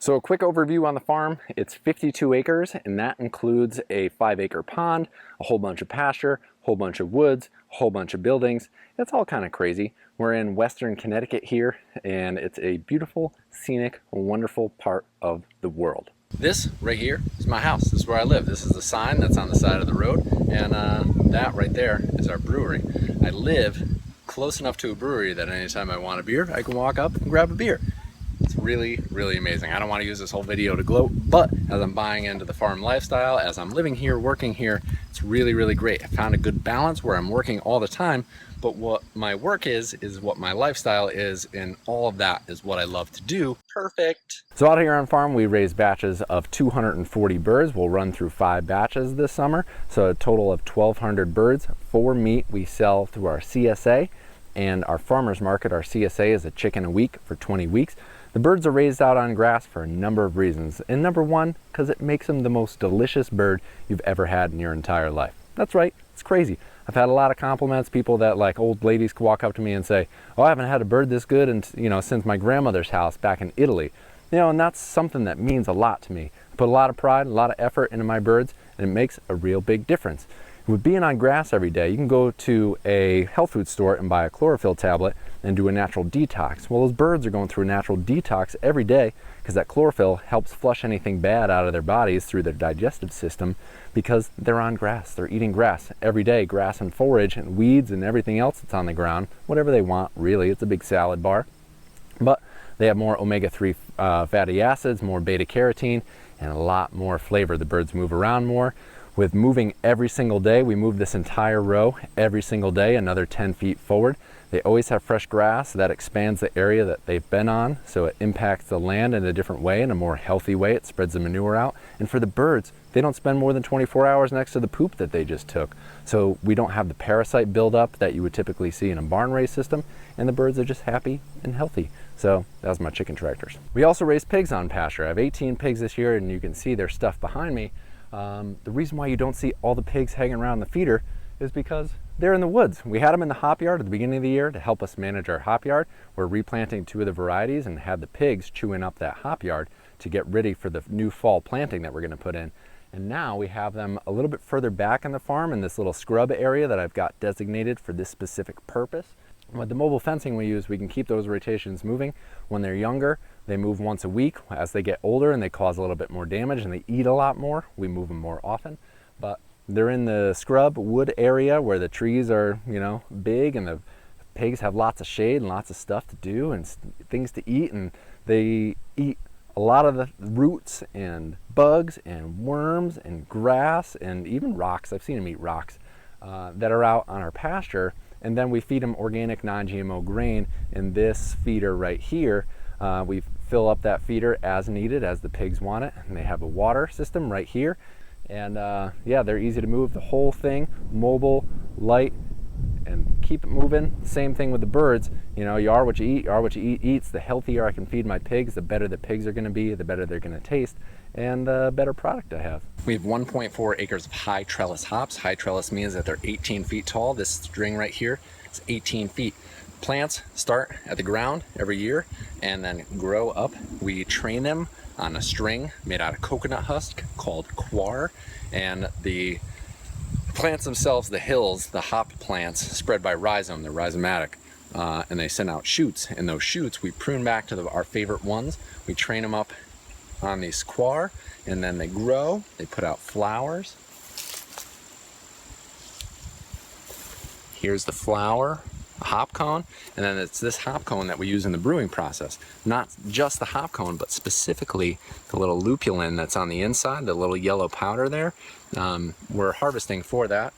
So a quick overview on the farm. It's 52 acres, and that includes a 5-acre pond, a whole bunch of pasture, a whole bunch of woods, a whole bunch of buildings. It's all kind of crazy. We're in Western Connecticut here, and it's a beautiful, scenic, wonderful part of the world. This right here is my house. This is where I live. This is the sign that's on the side of the road, and that right there is our brewery. I live close enough to a brewery that anytime I want a beer, I can walk up and grab a beer. It's really, really amazing. I don't want to use this whole video to gloat, but as I'm buying into the farm lifestyle, as I'm living here, working here, it's really, really great. I found a good balance where I'm working all the time, but what my work is what my lifestyle is, and all of that is what I love to do. Perfect. So out here on farm, we raise batches of 240 birds. We'll run through 5 batches this summer, so a total of 1,200 birds. For meat, we sell through our CSA and our farmers market. Our CSA is a chicken a week for 20 weeks. The birds are raised out on grass for a number of reasons. And number one, because it makes them the most delicious bird you've ever had in your entire life. That's right, it's crazy. I've had a lot of compliments, people that, like, old ladies walk up to me and say, oh, I haven't had a bird this good and since my grandmother's house back in Italy. And that's something that means a lot to me. I put a lot of pride, a lot of effort into my birds, and it makes a real big difference. With being on grass every day, you can go to a health food store and buy a chlorophyll tablet and do a natural detox. Well, those birds are going through a natural detox every day because that chlorophyll helps flush anything bad out of their bodies through their digestive system, because they're on grass. They're eating grass every day, grass and forage and weeds and everything else that's on the ground, whatever they want, really. It's a big salad bar. But they have more omega-3 fatty acids, more beta carotene, and a lot more flavor. The birds move around more. With moving every single day, we move this entire row every single day, another 10 feet forward. They always have fresh grass that expands the area that they've been on, so it impacts the land in a different way, in a more healthy way. It spreads the manure out. And for the birds, they don't spend more than 24 hours next to the poop that they just took. So we don't have the parasite buildup that you would typically see in a barn raised system, and the birds are just happy and healthy. So that was my chicken tractors. We also raise pigs on pasture. I have 18 pigs this year, and you can see their stuff behind me. The reason why you don't see all the pigs hanging around the feeder is because they're in the woods. We had them in the hop yard at the beginning of the year to help us manage our hop yard. We're replanting 2 of the varieties and had the pigs chewing up that hop yard to get ready for the new fall planting that we're going to put in. And now we have them a little bit further back on the farm in this little scrub area that I've got designated for this specific purpose. With the mobile fencing we use, we can keep those rotations moving. When they're younger, they move once a week. As they get older and they cause a little bit more damage and they eat a lot more, we move them more often. But they're in the scrub wood area where the trees are, big, and the pigs have lots of shade and lots of stuff to do and things to eat, and they eat a lot of the roots and bugs and worms and grass and even rocks. I've seen them eat rocks that are out on our pasture. And then we feed them organic non-GMO grain in this feeder right here. We fill up that feeder as needed, as the pigs want it. And they have a water system right here. And yeah, they're easy to move. The whole thing, mobile, light, and keep it moving. Same thing with the birds. You are what you eat. You are what you eat eats. The healthier I can feed my pigs, the better the pigs are going to be, the better they're going to taste, and the better product I have. We have 1.4 acres of high trellis hops. High trellis means that they're 18 feet tall. This string right here is 18 feet. Plants start at the ground every year and then grow up. We train them on a string made out of coconut husk called coir, and the plants themselves, the hills, the hop plants, spread by rhizome. They're rhizomatic, and they send out shoots. And those shoots we prune back to our favorite ones. We train them up on these coir, and then they grow. They put out flowers. Here's the flower, a hop cone, and then it's this hop cone that we use in the brewing process. Not just the hop cone, but specifically the little lupulin that's on the inside, the little yellow powder there. We're harvesting for that.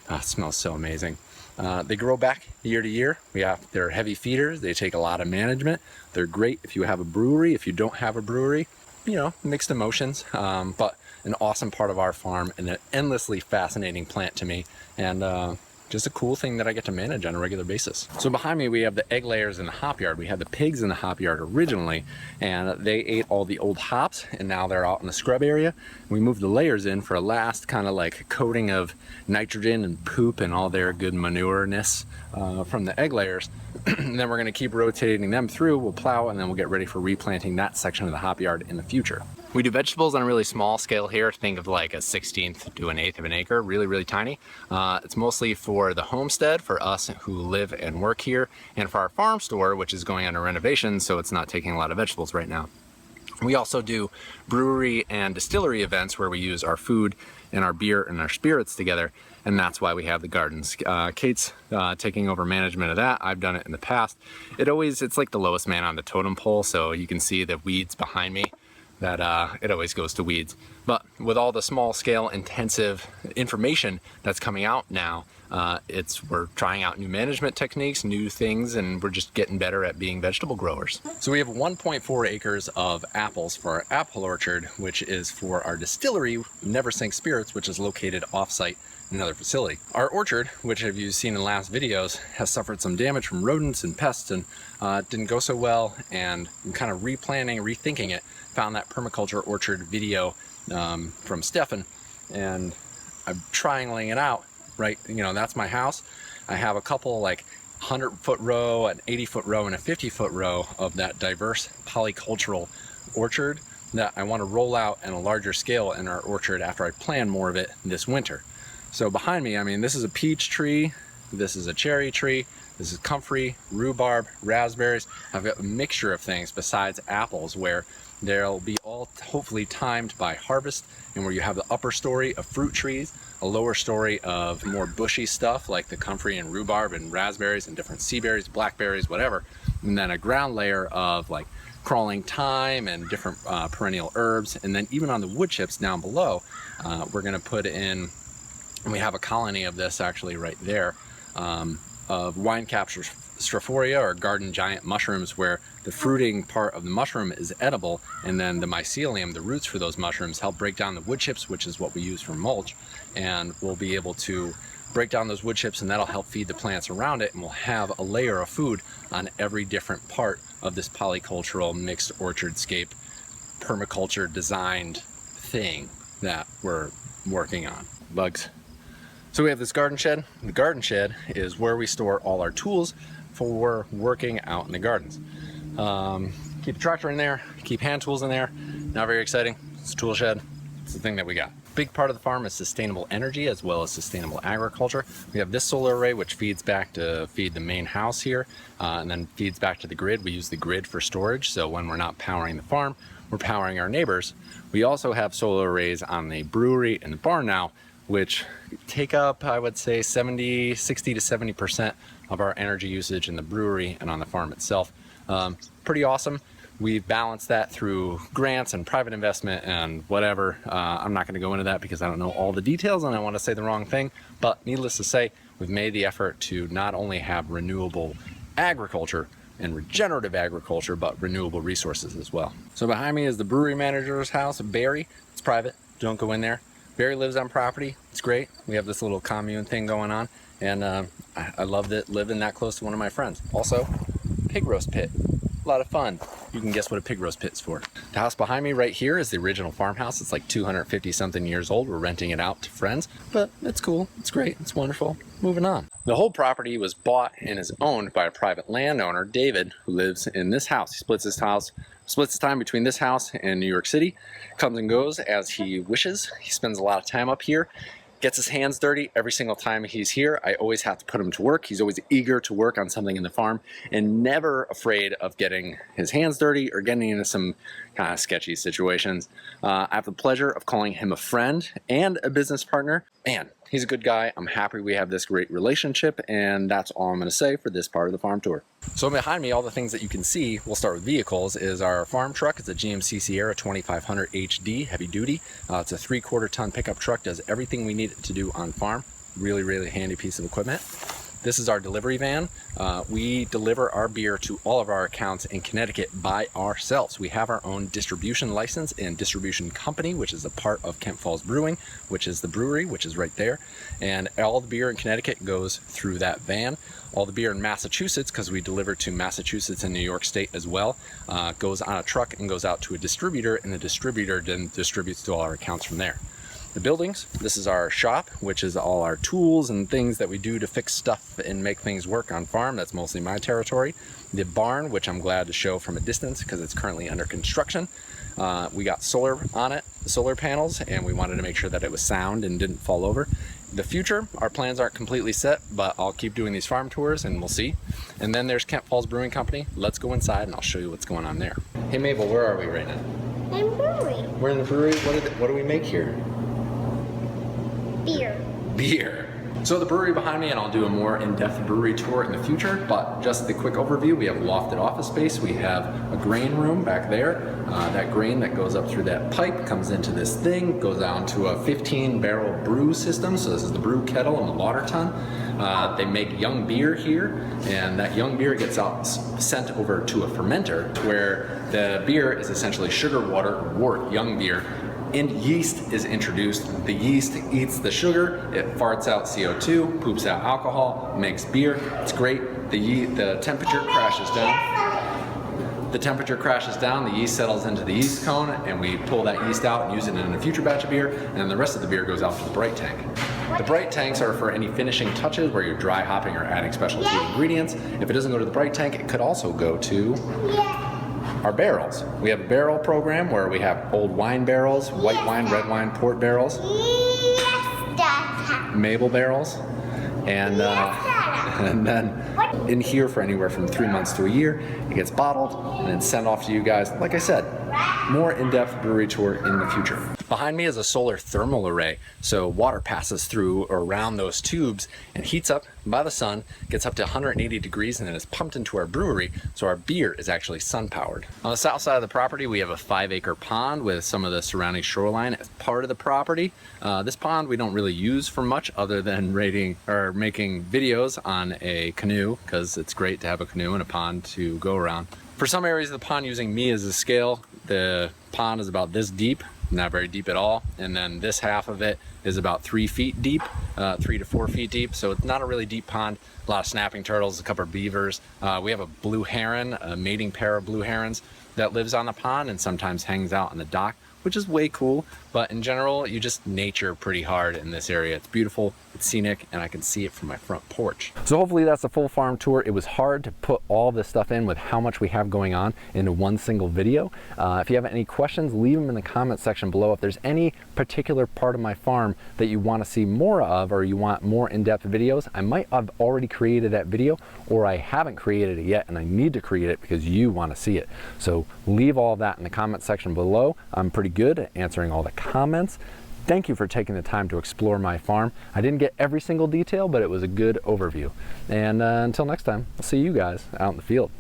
It smells so amazing. They grow back year to year. They're heavy feeders. They take a lot of management. They're great if you have a brewery. If you don't have a brewery, mixed emotions, but an awesome part of our farm and an endlessly fascinating plant to me. And just a cool thing that I get to manage on a regular basis. So behind me we have the egg layers in the hop yard. We had the pigs in the hop yard originally, and they ate all the old hops, and now they're out in the scrub area. We moved the layers in for a last kind of like coating of nitrogen and poop and all their good manure-ness from the egg layers. And then we're going to keep rotating them through. We'll plow, and then we'll get ready for replanting that section of the hop yard in the future. We do vegetables on a really small scale here. Think of like a 1/16 to an 1/8 of an acre, really tiny. It's mostly for the homestead, for us who live and work here, and for our farm store, which is going under renovation, so it's not taking a lot of vegetables right now. We also do brewery and distillery events where we use our food and our beer and our spirits together, and that's why we have the gardens. Kate's taking over management of that. I've done it in the past. It's like the lowest man on the totem pole, so you can see the weeds behind me, that it always goes to weeds. But with all the small scale intensive information that's coming out now, we're trying out new management techniques, new things, and we're just getting better at being vegetable growers. So we have 1.4 acres of apples for our apple orchard, which is for our distillery, Neversink Spirits, which is located off-site in another facility. Our orchard, which if you've seen in last videos, has suffered some damage from rodents and pests, and didn't go so well, and I'm kind of replanning, rethinking it. Found that permaculture orchard video from Stefan, and I'm triangling it out, right? You know, that's my house. I have a couple like 100-foot row, an 80-foot row, and a 50-foot row of that diverse polycultural orchard that I want to roll out on a larger scale in our orchard after I plan more of it this winter. So behind me, I mean, this is a peach tree, this is a cherry tree, this is comfrey, rhubarb, raspberries. I've got a mixture of things besides apples, where they'll be all hopefully timed by harvest, and where you have the upper story of fruit trees, a lower story of more bushy stuff like the comfrey and rhubarb and raspberries and different sea berries, blackberries, whatever, and then a ground layer of like crawling thyme and different perennial herbs. And then even on the wood chips down below, we're going to put in, and we have a colony of this actually right there, of wine capture strophoria, or garden giant mushrooms, where the fruiting part of the mushroom is edible, and then the mycelium, the roots for those mushrooms, help break down the wood chips, which is what we use for mulch, and we'll be able to break down those wood chips, and that'll help feed the plants around it, and we'll have a layer of food on every different part of this polycultural mixed orchardscape permaculture designed thing that we're working on. Bugs. So we have this garden shed. The garden shed is where we store all our tools for working out in the gardens. Keep the tractor in there, keep hand tools in there. Not very exciting. It's a tool shed. It's the thing that we got. Big part of the farm is sustainable energy as well as sustainable agriculture. We have this solar array which feeds back to feed the main house here, and then feeds back to the grid. We use the grid for storage, so when we're not powering the farm, we're powering our neighbors. We also have solar arrays on the brewery and the barn now, which take up, I would say, 60 to 70% of our energy usage in the brewery and on the farm itself. Pretty awesome. We've balanced that through grants and private investment and whatever. I'm not going to go into that because I don't know all the details and I want to say the wrong thing, but needless to say, we've made the effort to not only have renewable agriculture and regenerative agriculture, but renewable resources as well. So behind me is the brewery manager's house, Barry. It's private, don't go in there. Barry lives on property. It's great. We have this little commune thing going on, and I loved it living that close to one of my friends. Also, pig roast pit. A lot of fun. You can guess what a pig roast pit is for. The house behind me right here is the original farmhouse. It's like 250 something years old. We're renting it out to friends, but it's cool. It's great. It's wonderful. Moving on. The whole property was bought and is owned by a private landowner, David, who lives in this house. He splits his time between this house and New York City, comes and goes as he wishes. He spends a lot of time up here, gets his hands dirty every single time he's here. I always have to put him to work. He's always eager to work on something in the farm and never afraid of getting his hands dirty or getting into some kind of sketchy situations. I have the pleasure of calling him a friend and a business partner. Man, he's a good guy. I'm happy we have this great relationship, and that's all I'm going to say for this part of the farm tour. So behind me, all the things that you can see, we'll start with vehicles, is our farm truck. It's a GMC Sierra 2500 HD heavy duty. It's a 3/4 ton pickup truck, does everything we need it to do on farm. Really, really handy piece of equipment. This is our delivery van. We deliver our beer to all of our accounts in Connecticut by ourselves. We have our own distribution license and distribution company, which is a part of Kent Falls Brewing, which is the brewery, which is right there. And all the beer in Connecticut goes through that van. All the beer in Massachusetts, because we deliver to Massachusetts and New York State as well, goes on a truck and goes out to a distributor, and the distributor then distributes to all our accounts from there. The buildings, this is our shop, which is all our tools and things that we do to fix stuff and make things work on farm. That's mostly my territory. The barn, which I'm glad to show from a distance because it's currently under construction. We got solar on it, solar panels, and we wanted to make sure that it was sound and didn't fall over. The future, our plans aren't completely set, but I'll keep doing these farm tours and we'll see. And then there's Kent Falls Brewing Company. Let's go inside and I'll show you what's going on there. Hey Mabel, where are we right now? In Brewery. We're in the brewery. What do we make here? Beer. So the brewery behind me, and I'll do a more in-depth brewery tour in the future, but just the quick overview, we have lofted office space, we have a grain room back there. That grain that goes up through that pipe comes into this thing, goes down to a 15-barrel brew system, so this is the brew kettle and the water tun. They make young beer here, and that young beer gets sent over to a fermenter, where the beer is essentially sugar, water, or wort, young beer. And yeast is introduced. The yeast eats the sugar, it farts out CO2, poops out alcohol, makes beer. It's great. The temperature crashes down. The temperature crashes down, the yeast settles into the yeast cone, and we pull that yeast out and use it in a future batch of beer, and then the rest of the beer goes out to the bright tank. The bright tanks are for any finishing touches where you're dry hopping or adding specialty ingredients. If it doesn't go to the bright tank, it could also go to our barrels. We have a barrel program where we have old wine barrels, white wine, red wine, port barrels, Mabel barrels, and then in here for anywhere from 3 months to a year, it gets bottled and then sent off to you guys. Like I said, more in-depth brewery tour in the future. Behind me is a solar thermal array, so water passes through or around those tubes and heats up by the sun, gets up to 180 degrees, and then is pumped into our brewery, so our beer is actually sun-powered. On the south side of the property, we have a 5-acre pond with some of the surrounding shoreline as part of the property. This pond we don't really use for much other than making videos on a canoe, because it's great to have a canoe and a pond to go around. For some areas of the pond, using me as a scale, the pond is about this deep, not very deep at all, and then this half of it is about 3 feet deep, 3 to 4 feet deep, so it's not a really deep pond. A lot of snapping turtles, a couple of beavers. We have a blue heron, a mating pair of blue herons that lives on the pond and sometimes hangs out on the dock, which is way cool. But in general, you just nature pretty hard in this area. It's beautiful, it's scenic, and I can see it from my front porch. So hopefully that's a full farm tour. It was hard to put all this stuff in with how much we have going on into one single video. If you have any questions, leave them in the comment section below. If there's any particular part of my farm that you want to see more of, or you want more in-depth videos, I might have already created that video, or I haven't created it yet and I need to create it because you want to see it. So leave all of that in the comment section below. I'm pretty good at answering all the comments. Thank you for taking the time to explore my farm. I didn't get every single detail, but it was a good overview. And until next time, I'll see you guys out in the field.